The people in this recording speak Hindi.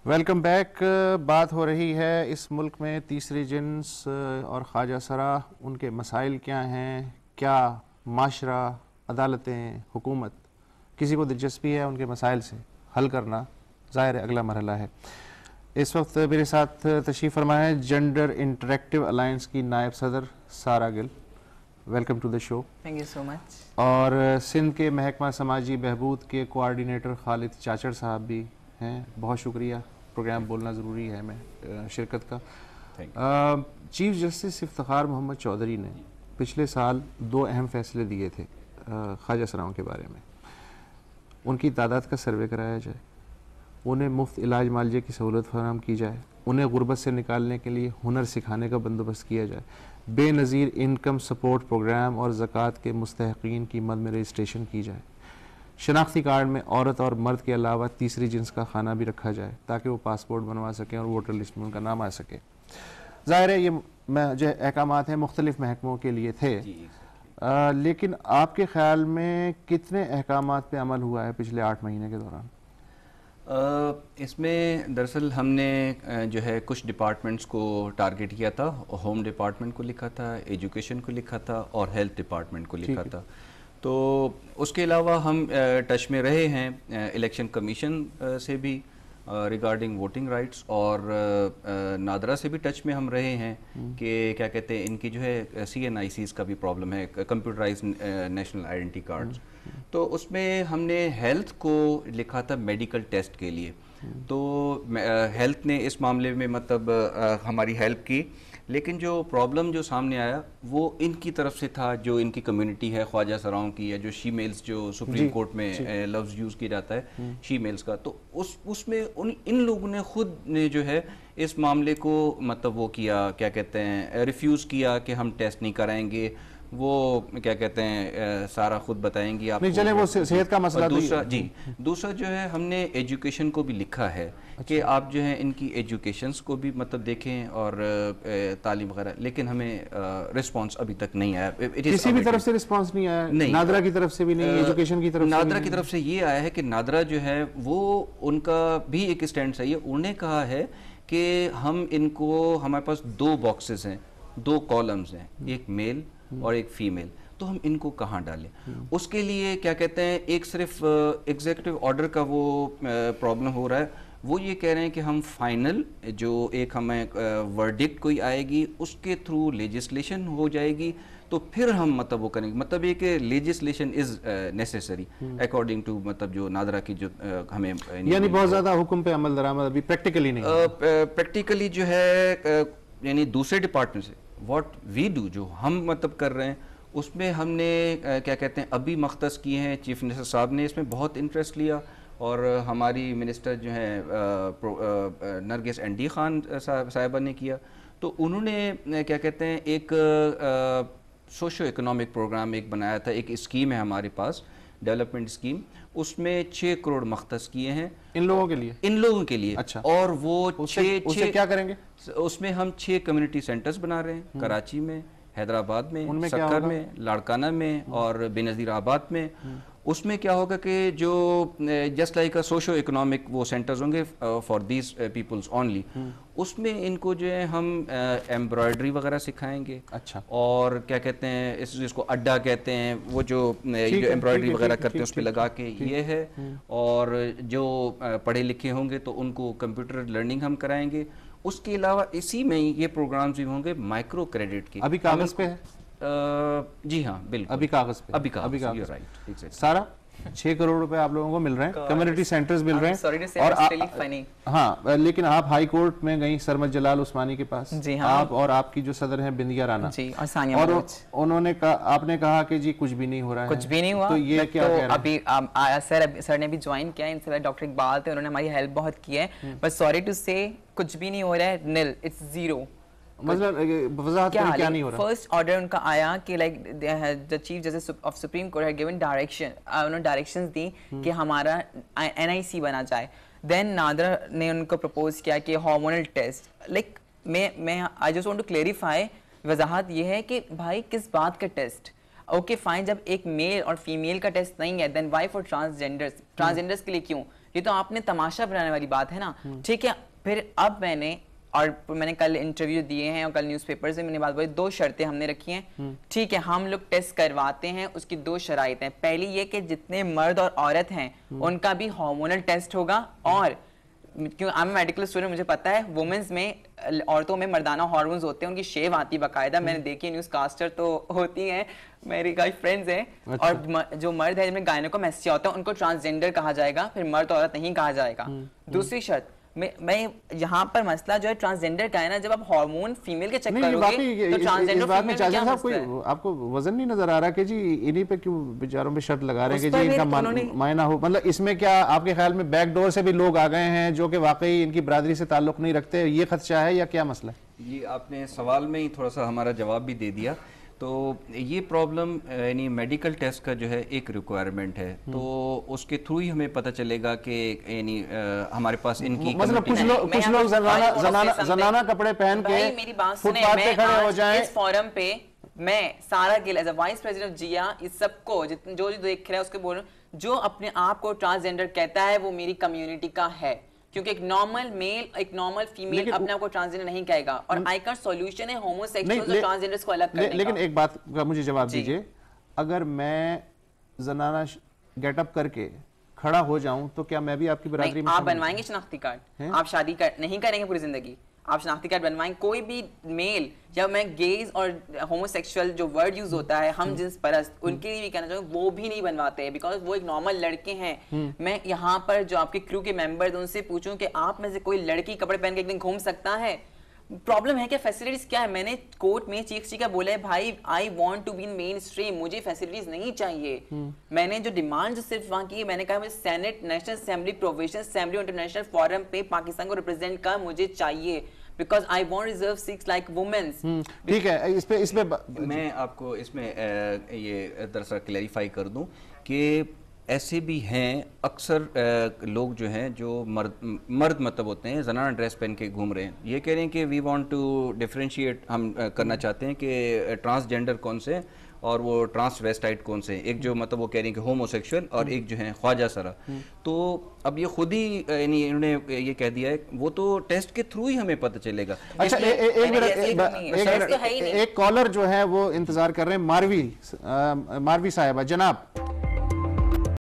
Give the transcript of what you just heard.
Welcome back. बात हो रही है इस मुल्क में तीसरी जिन्स और ख्वाजा सरा, उनके मसाइल क्या हैं, क्या माशरा, अदालतें, हुकूमत, किसी को दिलचस्पी है उनके मसाइल से हल करना, ज़ाहिर है अगला मरहला है। इस वक्त मेरे साथ तशरीफ़ फरमा है जेंडर इंटरेक्टिव अलायंस की नायब सदर Sara Gill. Welcome to the show. Thank you so much. और सिंध के महकमा समाजी बहबूद के कोआर्डिनेटर खालिद चाचड़ साहब भी हैं। बहुत शुक्रिया, प्रोग्राम बोलना ज़रूरी है हमें शिरकत का। चीफ जस्टिस इफ्तिखार मोहम्मद चौधरी ने पिछले साल 2 अहम फैसले दिए थे ख्वाजा सराओं के बारे में। उनकी तादाद का सर्वे कराया जाए, उन्हें मुफ्त इलाज मालजे की सहूलत फराहम की जाए, उन्हें गुर्बत से निकालने के लिए हुनर सिखाने का बंदोबस्त किया जाए, बेनज़ीर इनकम सपोर्ट प्रोग्राम और ज़कात के मुस्तहक़ीन की मद में रजिस्ट्रेशन की जाए, शनाख्ती कार्ड में औरत और मर्द के अलावा तीसरी जिन्स का खाना भी रखा जाए ताकि वो पासपोर्ट बनवा सकें और वोटर लिस्ट में उनका नाम आ सके। ज़ाहिर है ये जो अहकामात हैं मुख्तलिफ महकमों के लिए थे, लेकिन आपके ख्याल में कितने अहकामात पे अमल हुआ है पिछले 8 महीने के दौरान? इसमें दरअसल हमने जो है कुछ डिपार्टमेंट्स को टारगेट किया था। होम डिपार्टमेंट को लिखा था, एजुकेशन को लिखा था और हेल्थ डिपार्टमेंट को लिखा था। तो उसके अलावा हम टच में रहे हैं इलेक्शन कमीशन से भी रिगार्डिंग वोटिंग राइट्स, और नादरा से भी टच में हम रहे हैं कि क्या कहते हैं इनकी जो है CNICs का भी प्रॉब्लम है, कंप्यूटराइज नेशनल आइडेंटिटी कार्ड्स। तो उसमें हमने हेल्थ को लिखा था मेडिकल टेस्ट के लिए। तो हेल्थ ने इस मामले में मतलब हमारी हेल्प की, लेकिन जो प्रॉब्लम जो सामने आया वो इनकी तरफ से था, जो इनकी कम्युनिटी है ख्वाजा सराओं की, या जो शी मेल्स जो सुप्रीम कोर्ट में लफ्ज़ यूज़ किया जाता है शी मेल्स का, तो उसमें इन लोगों ने खुद ने जो है इस मामले को मतलब वो किया, क्या कहते हैं रिफ्यूज़ किया कि हम टेस्ट नहीं कराएंगे, वो क्या कहते हैं सारा खुद बताएंगे आप। नहीं चले, वो सेहत का मसला। दूसरा जो है हमने एजुकेशन को भी लिखा है कि आप जो है इनकी एजुकेशंस को भी मतलब देखें और तालीम वगैरह, लेकिन हमें रिस्पांस अभी तक नहीं आया। किसी भी तरफ से रिस्पांस नहीं आया? नहीं, नादरा की तरफ से भी नहीं, एजुकेशन की तरफ से? नादरा की तरफ से ये आया है कि नादरा जो है वो उनका भी एक स्टैंड सही है। उन्होंने कहा है कि हम इनको, हमारे पास 2 बॉक्सेस हैं, 2 कॉलम्स हैं, एक मेल और एक फीमेल, तो हम इनको कहाँ डालें? उसके लिए क्या कहते हैं एक सिर्फ एग्जीक्यूटिव ऑर्डर का वो प्रॉब्लम हो रहा है। वो ये कह रहे हैं कि हम फाइनल जो एक हमें वर्डिक्ट कोई आएगी उसके थ्रू लेजिस्लेशन हो जाएगी, तो फिर हम मतलब वो करेंगे। मतलब ये कि legislation is necessary according to मतलब जो नादरा की जो हमें, यानी बहुत ज़्यादा हुक्म पे अमल दरामद अभी प्रैक्टिकली नहीं। प्रैक्टिकली जो है यानी दूसरे डिपार्टमेंट से व्हाट वी डू, जो हम मतलब कर रहे हैं उसमें हमने क्या कहते हैं अभी मख्तस किए हैं। चीफ मिनिस्टर साहब ने इसमें बहुत इंटरेस्ट लिया, और हमारी मिनिस्टर जो है नरगिस एंडी खान साहिबा ने किया। तो उन्होंने क्या कहते हैं एक सोशो इकोनॉमिक प्रोग्राम एक बनाया था, एक स्कीम है हमारे पास, डेवलपमेंट स्कीम, उसमें 6 करोड़ मख्तस किए हैं इन लोगों के लिए। इन लोगों के लिए। अच्छा। और वो उसे क्या करेंगे? उसमें हम 6 कम्युनिटी सेंटर्स बना रहे हैं, कराची में, हैदराबाद में, सक्कर में, लाड़काना में और बेनज़ीर आबाद में। उसमें क्या होगा कि जो जस्ट लाइक अ सोशो इकोनॉमिक वो सेंटर्स होंगे फॉर दीज पीपल्स ओनली। उसमें इनको जो है हम एम्ब्रॉयडरी वगैरह सिखाएंगे। अच्छा। और क्या कहते हैं इसको अड्डा कहते हैं, वो जो एम्ब्रॉयडरी वगैरह करते हैं उस पर लगा के ये है। और जो पढ़े लिखे होंगे तो उनको कंप्यूटर लर्निंग हम कराएंगे। उसके अलावा इसी में ये प्रोग्राम्स भी होंगे माइक्रो क्रेडिट के। अभी कागज पे है? जी हाँ बिल्कुल, अभी कागज पे। अभी कागज राइट। सारा 6 करोड़ रुपए आप लोगों को मिल रहे हैं, कम्युनिटी सेंटर्स मिल रहे हैं। और हाँ, लेकिन आप हाई कोर्ट में गई सरमद जलाल उस्मानी के पास, जी हाँ। आप और आपकी जो सदर हैं बिंदिया राना जी, और सानिया, और उन्होंने कहा, आपने कहा कि जी कुछ भी नहीं हो रहा है, कुछ भी नहीं हुआ। तो ये क्या कह रहे हैं? अभी सर ने भी ज्वाइन किया, इनसे डॉक्टर इकबाल थे, उन्होंने हमारी हेल्प बहुत की है, बट सॉरी टू से कुछ भी नहीं हो रहा है, निल, इट्स जीरो। मतलब वजाहत करें क्या नहीं हो रहा? फर्स्ट ऑर्डर उनका आया कि like the chief justice of supreme court had given direction, उन्होंने डायरेक्शंस दी कि हमारा NIC बना जाए। देन नादरा ने उनको प्रपोज किया कि हार्मोनल टेस्ट। लाइक मैं I just want to clarify, Wajahat ये है कि भाई किस बात का टेस्ट? ओके फाइन, जब एक मेल और फीमेल का टेस्ट नहीं है, then why for transgenders? Transgenders के लिए क्यों? ये तो आपने तमाशा बनाने वाली बात है ना। ठीक है, फिर अब मैंने कल इंटरव्यू दिए हैं और कल न्यूज़पेपर से मैंने बात बोली, 2 शर्तें हमने रखी हैं। ठीक है, हम लोग टेस्ट करवाते हैं, उसकी 2 शराइत हैं। पहली ये कि जितने मर्द और औरत हैं उनका भी हार्मोनल टेस्ट होगा, और क्यों आई एम मेडिकल स्टूडेंट, मुझे पता है वुमेन्स में, औरतों में मर्दाना हार्मोन्स होते हैं, उनकी शेव आती है बाकायदा, मैंने देखी, न्यूज़ कास्टर तो होती हैं, मेरी कई फ्रेंड्स हैं। अच्छा। और जो मर्द है जिनमें गायनेकोमेस्टिया होता है उनको ट्रांसजेंडर कहा जाएगा, फिर मर्द औरत नहीं कहा जाएगा। दूसरी शर्त, मैं यहाँ पर मसला जो है ट्रांसजेंडर का है ना, जब आप हार्मोन फीमेल के चेक करोगे तो ट्रांसजेंडर फीमेल में क्या कोई आपको वजन नहीं नजर आ रहा कि जी इन्हीं पे क्यों बेचारों पे शर्त लगा रहे हैं कि जी इनका मायना हो, मतलब इसमें क्या आपके ख्याल में बैकडोर से भी लोग आ गए हैं जो कि वाकई इनकी बरादरी से ताल्लुक नहीं रखते, ये खदशा है या क्या मसला है? ये आपने सवाल में ही थोड़ा सा हमारा जवाब भी दे दिया। तो ये प्रॉब्लम यानी मेडिकल टेस्ट का जो है एक रिक्वायरमेंट है, तो उसके थ्रू ही हमें पता चलेगा कि यानी हमारे पास इनकी मतलब कुछ लोग जनाना कपड़े पहन के मेरी बात फुटपाथ पे खड़े हो जाएं। इस फोरम पे मैं Sara Gill as a vice president जिया इस सबको जो देख रहा है उसको बोल रहा हूं, जो अपने आप को ट्रांसजेंडर कहता है वो मेरी कम्युनिटी का है, क्योंकि एक नॉर्मल मेल, एक नॉर्मल फीमेल अपने आप को ट्रांसजेंडर नहीं कहेगा, और आई का सॉल्यूशन है होमोसेक्सुअल्स और ट्रांसजेंडर्स को अलग करने का। लेकिन एक बात का मुझे जवाब दीजिए, अगर मैं जनाना गेटअप करके खड़ा हो जाऊं तो क्या मैं भी आपकी बरादरी में? आप बनवाएंगे शनाख्ती कार्ड, आप शादी नहीं करेंगे पूरी जिंदगी, आप शनाख्ती कार्ड बनवाएंगे। कोई भी मेल या मैं गेज और होमोसेक्सुअल जो वर्ड यूज होता है, हम जिन्स परस्त, उनके लिए भी कहना चाहूँगा वो भी नहीं बनवाते हैं, बिकॉज वो एक नॉर्मल लड़के हैं। मैं यहाँ पर जो आपके क्रू के मेंबर्स उनसे पूछूं कि आप में से कोई लड़की कपड़े पहन के एक दिन घूम सकता है? प्रॉब्लम है क्या? फैसिलिटीज क्या है? मैंने कोर्ट में चीख चीखा बोला है भाई I want to be in main stream, मुझे फैसिलिटीज नहीं चाहिए। मैंने जो डिमांड जो सिर्फ वहां की है, मैंने कहा मुझे senate, national assembly, provision assembly, international forum पे पाकिस्तान को रिप्रेजेंट का मुझे चाहिए, because I want reserve seats like womens. ठीक है, इसमें मैं आपको इसमें ये दरअसल क्लैरिफाई कर दूं कि ऐसे भी हैं अक्सर लोग जो हैं जो मर्द मतलब होते हैं, जनाना ड्रेस पहन के घूम रहे हैं, ये कह रहे हैं कि वी वांट टू डिफरेंशिएट, हम करना चाहते हैं कि ट्रांसजेंडर कौन से और वो ट्रांसवेस्टाइट कौन से, एक जो मतलब वो कह रहे हैं कि होमोसेक्सुअल और एक जो है ख्वाजा सरा। तो अब ये खुद ही यानी इन्होंने ये कह दिया है, वो तो टेस्ट के थ्रू ही हमें पता चलेगा। अच्छा, एक कॉलर जो है वो इंतजार कर रहे हैं, मारवी साहिबा। जनाब